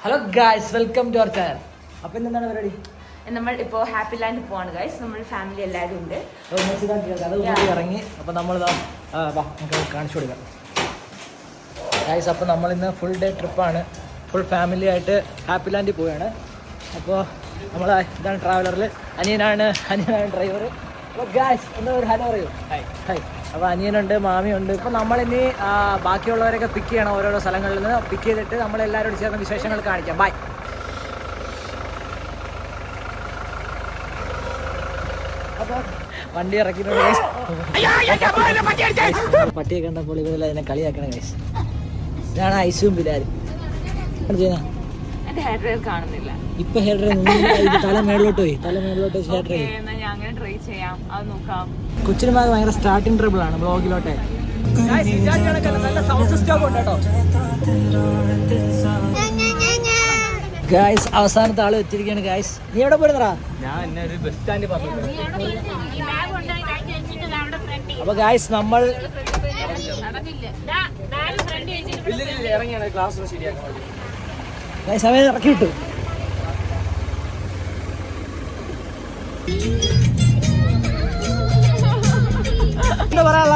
Hello guys, welcome to our channel. അപ്പം എന്താണ് പരിപാടി? നമ്മൾ ഇപ്പോൾ ഹാപ്പി ലാൻഡ് പോവാണ് ഗായ്സ്. നമ്മൾ ഫാമിലി എല്ലാവരും ഉണ്ട്. അത് ഇറങ്ങി. അപ്പം നമ്മളിതാ നമുക്ക് കാണിച്ചു കൊടുക്കാം ഗായ്സ്. അപ്പം നമ്മളിന്ന് ഫുൾ ഡേ ട്രിപ്പാണ്. ഫുൾ ഫാമിലി ആയിട്ട് ഹാപ്പി ലാൻഡിൽ പോവുകയാണ്. അപ്പോൾ നമ്മൾ ഇതാണ് ട്രാവലറിൽ. അനിയനാണ് ഡ്രൈവർ. അപ്പോൾ ഗായ്സ് എന്താ ഒരു ഹലോ പറയൂ. ഹായ്. അപ്പോൾ അനിയനുണ്ട്, മാമിയുണ്ട്. ഇപ്പോൾ നമ്മളിനി ബാക്കിയുള്ളവരൊക്കെ പിക്ക് ചെയ്യണം. ഓരോരോ സ്ഥലങ്ങളിൽ നിന്ന് പിക്ക് ചെയ്തിട്ട് നമ്മളെല്ലാവരോട് ചേർന്ന് വിശേഷങ്ങൾ കാണിക്കാം. ബൈ. അപ്പോൾ വണ്ടി ഇറക്കിയിട്ടുണ്ട് ഗൈസ്. പട്ടിയെ കണ്ടപ്പോൾ ഇവരെല്ലാം അതിനെ കളിയാക്കണം ഗൈസ്. ഇതാണ് ഐസും ബിലാലും. ചെയ്യുന്ന എന്റെ ഹെയർ ഡ്രൈവർ കാണുന്നില്ല. ഇപ്പൊ ഹെയർ ഡ്രൈവ് തല മേളിലോട്ട് പോയി. ഹെയർ ഡ്രൈവ് അങ്ങനെ ട്രൈ ചെയ്യാം, അത് നോക്കാം. കൊച്ചിനുമാകെ ഭയങ്കര സ്റ്റാർട്ടിങ് ട്രബിൾ ആണ് ബ്ലോഗിലോട്ടെ. നല്ല സൗണ്ട് സിസ്റ്റം ഉണ്ട് കേട്ടോ ഗായ്സ്. അവസാനത്തെ ആള് എത്തിയിരിക്കുകയാണ് ഗായ്സ്. നീ എവിടെ പോയിരുന്നടാ? അപ്പൊ ഗായ്സ് നമ്മൾ സമയം ഇറക്കി വിട്ടു. എന്താ പറയാനുള്ള?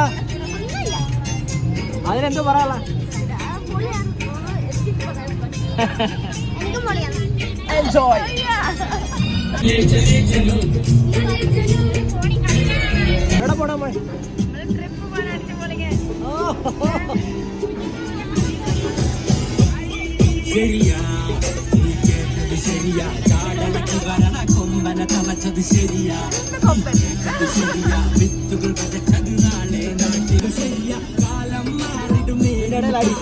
അതിനെന്തോ പറയാനുള്ള? എൻജോയ്. എവിടെ പോണ നമ്മൾ? ശരിയാ ശരിയാ ചാടലക്ക് വരണ കൊമ്പന തളച്ചത് ശരിയാ ശരിയാ വിത്തുകൾ വിതച്ചത് നാളെ നാട്ടിൽ ശരിയാ കാലം മാറിടും നേരിടലടി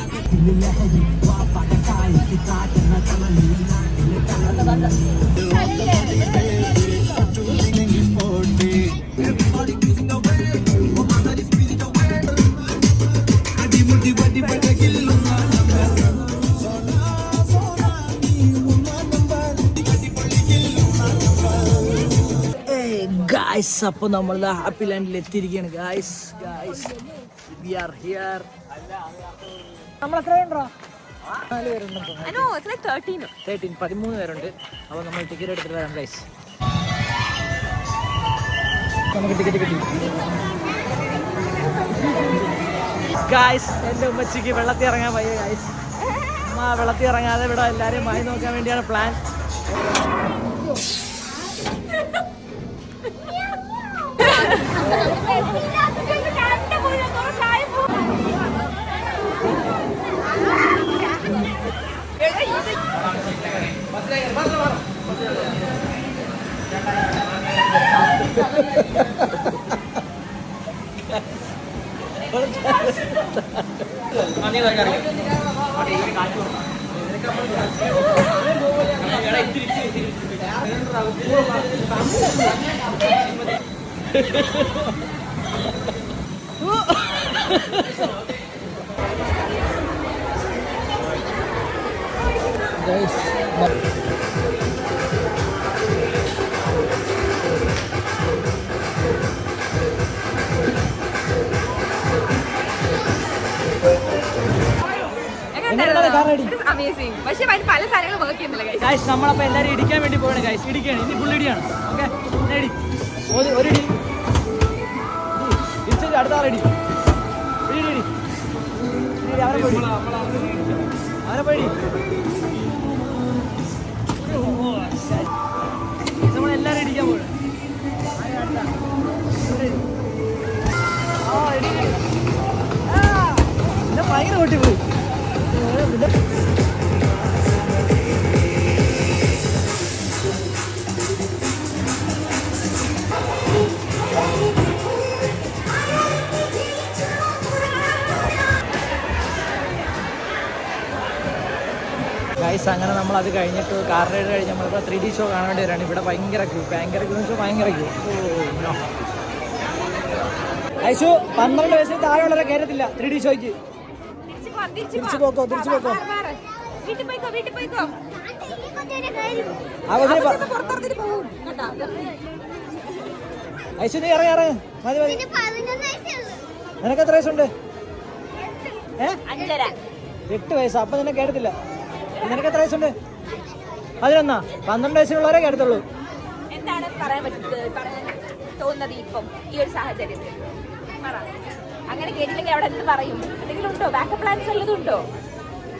അടിമുടി വടി പടകില്ല ഗായ്സ്. അപ്പോൾ നമ്മൾ ഹാപ്പി ലാൻഡിൽ എത്തിയിരിക്കുകയാണ് ഗായ്സ്. V are here. നമ്മൾ എത്ര പേരുണ്ടോ? 4 പേരുണ്ട്. 13 പേരുണ്ട്. അപ്പോൾ നമ്മൾ ടിക്കറ്റ് എടുത്തിട്ട് വരാം ഗായ്സ്. നമുക്ക് ടിക്കറ്റ് കിട്ടി ഗായ്സ്. എൻ്റെ ഉമ്മച്ചിക്ക് വെള്ളത്തിൽ ഇറങ്ങാൻ വയ്യ ഗായ്സ്. അമ്മ വെള്ളത്തിൽ ഇറങ്ങാതെ ഇവിടെ എല്ലാവരെയും വായി നോക്കാൻ വേണ്ടിയാണ് പ്ലാൻ. നമ്മളപ്പോ എല്ലാരും ഇടിക്കാൻ വേണ്ടി പോവാണ് ഗൈസ്. ഇടിക്കാണ് ഇനി ഫുൾ ഇടിയാണ്. ഓക്കെ, ഒരു ഇടി തിരിച്ചു. അടുത്ത ആളിടി. അവരെ പോയി നമ്മളെല്ലാരും ഇടിക്കാൻ പോവാണ്. ഭയങ്കര പൊട്ടിപ്പോയി. ഗൈസ്, അങ്ങനെ നമ്മൾ അത് കഴിഞ്ഞിട്ട് കാർ റൈഡ് കഴിഞ്ഞ് നമ്മളിപ്പോൾ 3D ഷോ കാണാൻ വേണ്ടി വരാണ്. ഇവിടെ ഭയങ്കര ക്യൂ ഐശു 12 വയസ്സിന് താഴെയുള്ളവരെ കയറത്തില്ല 3D ഷോയ്ക്ക്. തിരിച്ചു പോക്കോ. ഐശു നീ ഇറങ്ങി മതി. നിനക്ക് എത്ര വയസ്സുണ്ട്? 8 വയസ്സ്. അപ്പം നിന്നെ കേട്ടത്തില്ല. നിനക്ക് എത്ര വയസ്സുണ്ട്? 11 12 വയസ്സിലുള്ളവരെ കരുത്തുള്ളൂ. എന്താണ് പറയാൻ തോന്നുന്നത് ഇപ്പം ഈ ഒരു സാഹചര്യത്തിൽ? അങ്ങനെ കേട്ടില്ലെങ്കിൽ അവിടെ എന്ത് പറയും? എന്തെങ്കിലും ഉണ്ടോ? ബാക്കപ്പ് പ്ലാൻസ് വല്ലതും ഉണ്ടോ?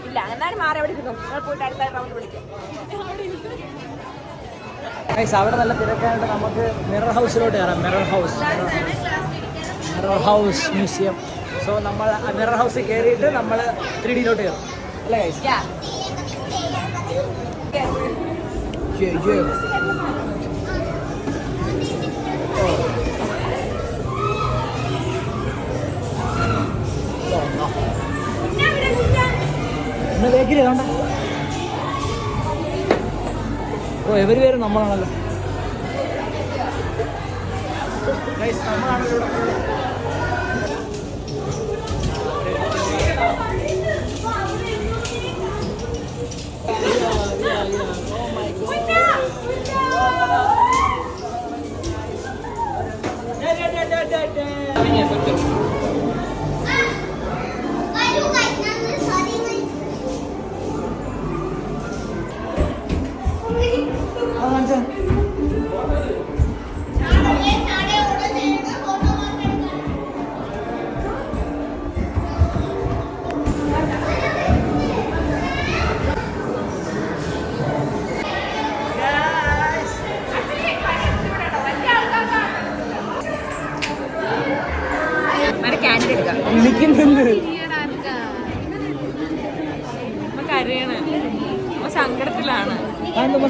ഇല്ല. എന്നാലും മാറി അവിടെ ഇരുന്നു. നമ്മൾ പോയിട്ട് അടുത്ത റൗണ്ട് വിളിക്കാം. അവിടെ നല്ല തിരക്കായിട്ട് നമുക്ക് മിറർ ഹൗസിലോട്ട് കയറാം. Mirror house museum. സോ നമ്മൾ മിറർ ഹൗസിൽ കയറിയിട്ട് നമ്മൾ 3Dയിലോട്ട് കയറും അല്ലേ ഗൈസ്? ബേക്കിലേതാണ്ട എവര് പേരും നമ്മളാണല്ലോ ഗൈസ്, നമ്മളാണല്ലോ ഇവിടെ.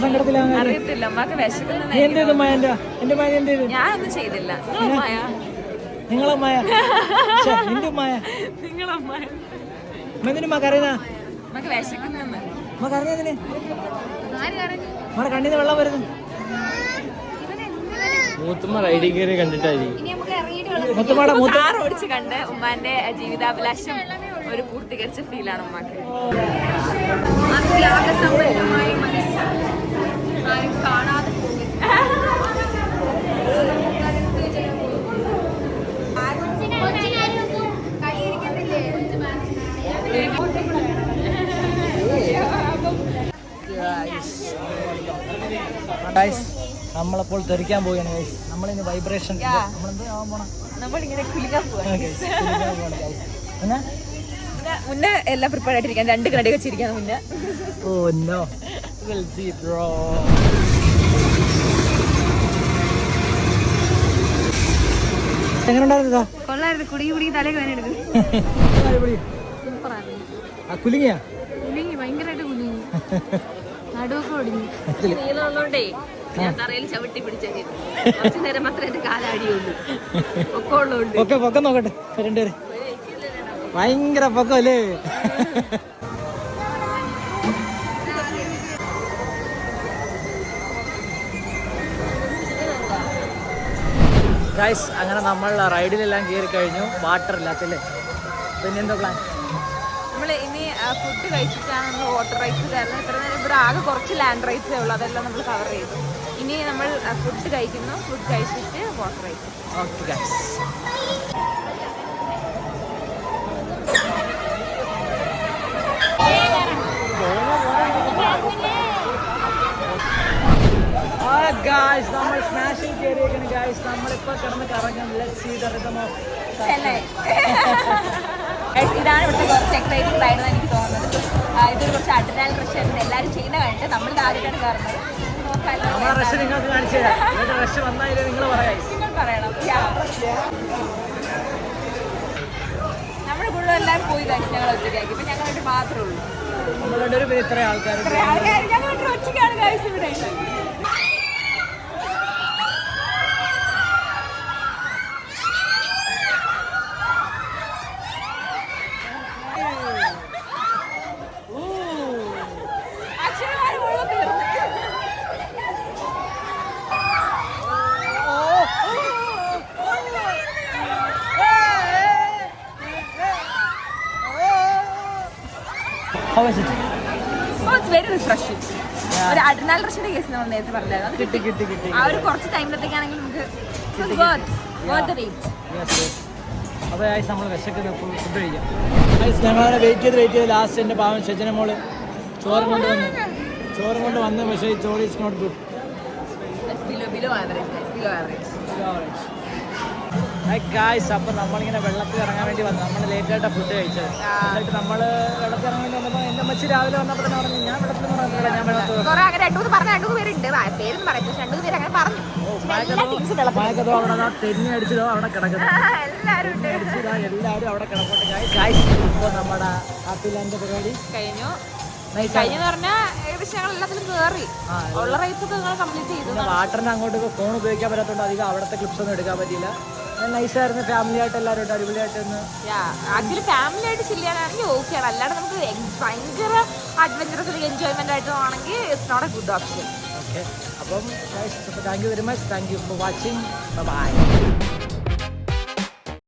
സങ്കടത്തിലാണ്. അറിയത്തില്ല. അമ്മക്ക് വിശക്കുന്നത്. ഞാനൊന്നും ചെയ്തില്ല. നിങ്ങളെ മായ അമ്മക്ക് വിശക്കുന്നെന്ന്. കണ്ണിന്ന് വെള്ളം വരുന്നു. കാർ ഓടിച്ച് കണ്ട് ഉമ്മാന്റെ ജീവിതാഭിലാഷം ഒരു പൂർത്തീകരിച്ച ഫീലാണ് ഉമ്മാക്ക്. ത്യാഗസമ്പന്നമായി മനസ്സ് ആരും കാണാതെ നമ്മളപ്പോൾ തെറിക്കാൻ പോവുകയാണ് ഗൈസ്. നമ്മളിനി വൈബ്രേഷൻ നമ്മളിങ്ങനെ കുലുങ്ങാൻ പോവാണ്. മുന്നേ എല്ലാം പ്രിപ്പയർ ആയിട്ടിരിക്കാൻ 2 കടി വെച്ചിരിക്കാൻ മുന്നേ. എങ്ങനെയുണ്ടായിരുന്നോ? കൊള്ളായിരുന്നു. കുടുങ്ങി തലക്ക് വേനെടുക്കും. കുലുങ്ങിയാ? കുലുങ്ങി, ഭയങ്കരമായിട്ട് കുലുങ്ങി. നടുവൊക്കെ ഒടിഞ്ഞു. നീളമുള്ളോണ്ടേ ഞാൻ തറയിൽ ചവിട്ടി പിടിച്ചേക്കും. കുറച്ചു നേരം മാത്രമേ എന്റെ കാലടിയുള്ളൂ. ഒക്കെ ഉള്ളതുകൊണ്ട് പൊക്കം നോക്കട്ടെ. രണ്ടുപേര് ഭയങ്കര പൊക്കല്ലേ. ഗൈസ്, അങ്ങനെ നമ്മൾ റൈഡിലെല്ലാം കയറി കഴിഞ്ഞു. വാട്ടർ ഇല്ലാത്തല്ലേ? പിന്നെന്തോ പ്ലാൻ? നമ്മൾ ഇനി ഫുഡ് കഴിച്ചിട്ടാണ് നമ്മൾ വാട്ടർ റൈഡ്സ് കയറുന്നത്. ഇത്ര നേരം ഇവിടെ ആകെ കുറച്ച് ലാൻഡ് റൈഡ്സേ ഉള്ളൂ. അതെല്ലാം നമ്മൾ കവർ ചെയ്തു. ഇനി നമ്മൾ ഫുഡ് കഴിക്കുന്നു. ഫുഡ് കഴിച്ചിട്ട് വാട്ടർ റൈഡ്സ്. Okay guys. നമ്മൾ സ്മാഷിൽ കയറിയേക്കാണ് ഗൈസ്. നമ്മളിപ്പോൾ കിടന്ന് കറങ്ങും. Let's see the rhythm of ഇതാണ് ഇവിടുത്തെ കുറച്ച് എക്സൈറ്റിംഗ് ആയിരുന്നു എനിക്ക് തോന്നുന്നത്. ഇതൊരു കുറച്ച് അഡ്രിനാലിൻ റഷ് ആയിരുന്നു. എല്ലാവരും ചെയ്യുന്ന കണ്ടിട്ട് നമ്മൾ ആദ്യമായിട്ടാണ് കയറുന്നത്. നിങ്ങൾ പറയണം. നമ്മുടെ കൂടുതൽ എല്ലാവരും പോയി കഴിച്ച് ഞങ്ങൾ ഒറ്റയ്ക്കാക്കി. ഇപ്പം ഞങ്ങൾ വേണ്ടി മാത്രമേ ഉള്ളൂ. ഇത്ര ആൾക്കാർ ഞങ്ങൾ ഒറ്റയ്ക്കാണ് കഴിച്ച് ഇവിടെ. How is it? Oh, it's very refreshing. ഒരു അഡ്രിനാലിൻ റഷിന്റെ കേസ് നമ്മൾ നേരത്തെ പറഞ്ഞായിരുന്നു. കിട്ടി. ആ ഒരു കുറച്ച് ടൈമിലത്തേക്കാണെങ്കിൽ നമുക്ക് അപ്പോൾ നമ്മൾ വിശക്കുന്ന ഫുഡ് കഴിക്കാം. ഞങ്ങളങ്ങനെ വെയിറ്റ് ചെയ്ത് ലാസ്റ്റ് എൻ്റെ പാവം ഷെജന മോള് ചോറ് കൊണ്ടുവന്നു. ചോറും കൊണ്ട് വന്നു, പക്ഷേ ഈ ചോറ് is not good. Below average. Guys, അപ്പോൾ നമ്മളിങ്ങനെ വെള്ളത്തിൽ ഇറങ്ങാൻ വേണ്ടി വന്നു. നമ്മൾ ലേറ്റായിട്ടാണ് ഫുഡ് കഴിച്ചത്. എന്നിട്ട് നമ്മൾ വെള്ളത്തിൽ ഇറങ്ങാൻ വേണ്ടി വന്നപ്പോൾ എൻ്റെ അമ്മച്ചി രാവിലെ വന്നപ്പോൾ തന്നെ പറഞ്ഞു, ഞാൻ വെള്ളത്തിൽ ഇറങ്ങില്ല, ഞാൻ വെള്ളത്തിൽ കുറെ അങ്ങനെ രണ്ടു പേരുണ്ട്, പേരൊന്നും പറയും, പക്ഷെ രണ്ടു പേര് അങ്ങനെ പറഞ്ഞു. മയക്കതോ അവിടെ തെന്നി അടിച്ചതോ അവിടെ കിടക്കുന്നു. എല്ലാവരും ഉണ്ട്. എല്ലാവരും അവിടെ കിടപ്പുണ്ട്. ഗായ്സ്, ഇപ്പോൾ നമ്മുടെ ഹാപ്പിലാൻഡ് പരിപാടി കഴിഞ്ഞു. കഴിഞ്ഞെന്ന് പറഞ്ഞാൽ ഏകദേശം ഞങ്ങൾ എല്ലാത്തിലും കയറി ഉള്ള റൈറ്റ്സ് ഒക്കെ നിങ്ങൾ കംപ്ലീറ്റ് ചെയ്തു. വാട്ടറിന് അങ്ങോട്ട് ഫോൺ ഉപയോഗിക്കാൻ പറ്റാത്തതുകൊണ്ട് അധികം അവിടുത്തെ ക്ലിപ്സ് ഒന്നും എടുക്കാൻ പറ്റിയില്ല. നൈസായിരുന്നു. ഫാമിലി ആയിട്ട് എല്ലാവരും അടിപൊളിയായിട്ട് ആക്ച്വലി ഫാമിലി ആയിട്ട് ചില്ലാനാണെങ്കിൽ ഓക്കെയാണ്. അല്ലാണ്ട് നമുക്ക് ഭയങ്കര അഡ്വഞ്ചറസ് എൻജോയ്മെന്റ് ആയിട്ട് ആണെങ്കിൽ it's not a good option. Okay, അപ്പം thank you very much. Thank you for watching. By.